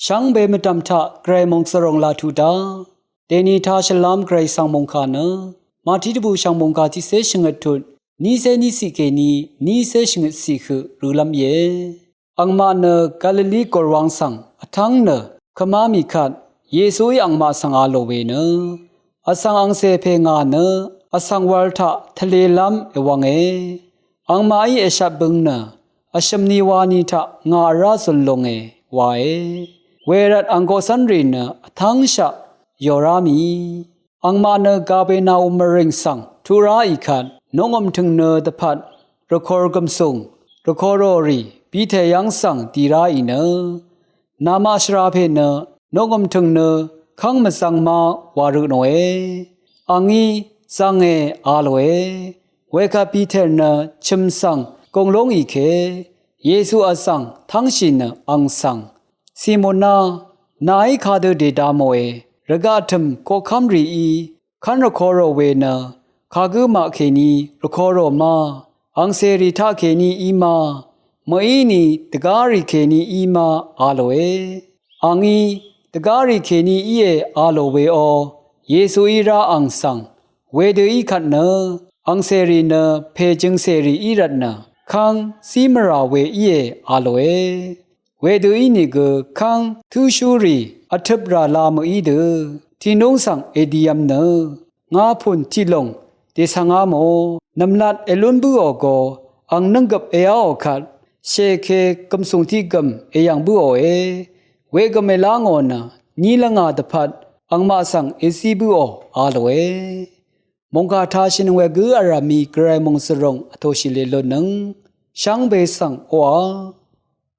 ช่างเบมตำทะไกรมงสรงลาทุดาเดนีทาฉลามไกรสังมงคานะมาทิตบูช่างมงคาที่เสชงทุดนี่เซนี่สิเกนีนี่เสชงสิคือรูลำเยอังมาเนกาลิลีกอรวังสังอทังเนขมามีขัดเยซูยอังมาสังอาโลเวเนอสังอังเซเพงาเนอสังวัลทะทะเลลำเอวังเออังมาอีเอชับบึงเนอชมนีวานีทะงาราสุนลงเอวาเอเวรัดอังโกสันรีเนทังชะยอรามีอังมาเนกาเบนาอุมริงสังทุราอีขัดนงอมถึงเนตพัดรคอร์กมซุงรคอรอรีปีเทยังสังตีราอีเนนามาชราเพเนนงอมถึงเนขังมสังมาวารุโนเออังอีสังเออาโลเอเวคาปีเทเนชิมสังกงลงอีเคเยซูอสังทั้งชินอังสังซีโมนานายคาเดเดดาโมเอระกาทมโคคัมรีอีขันรคอรเวเนคากุมาเคนีรคอรมาอังเซริทาเคนีอีมามอีนีตการีเคนีอีมาอาโลเออังอีตการีเคนีอีเออาโลเวโอเยซูอีราอังสังเวเดอีขัดเนอังเซรีเนเพจึงเซรีอีรัตนาคังซีมราเวอีเออาโลเอเวเดอีนิกคังทูชูรีอัทบราลามอีเดที่นงสังเอดียมเนงาพุนที่ลงเดสังอาโมนำนัดเอลุนบุโอโกอังนังกับเออาโอคัดเชเคกัมสุงที่กัมเอยังบุโอเอเวกเมลางอนานีละงาตพัดอังมาสังเอซีบุโออาโลเอมงคาทาชินเวกุอารามีไกรมงสรงอโทชิเลโลนังช่างเบสังโออา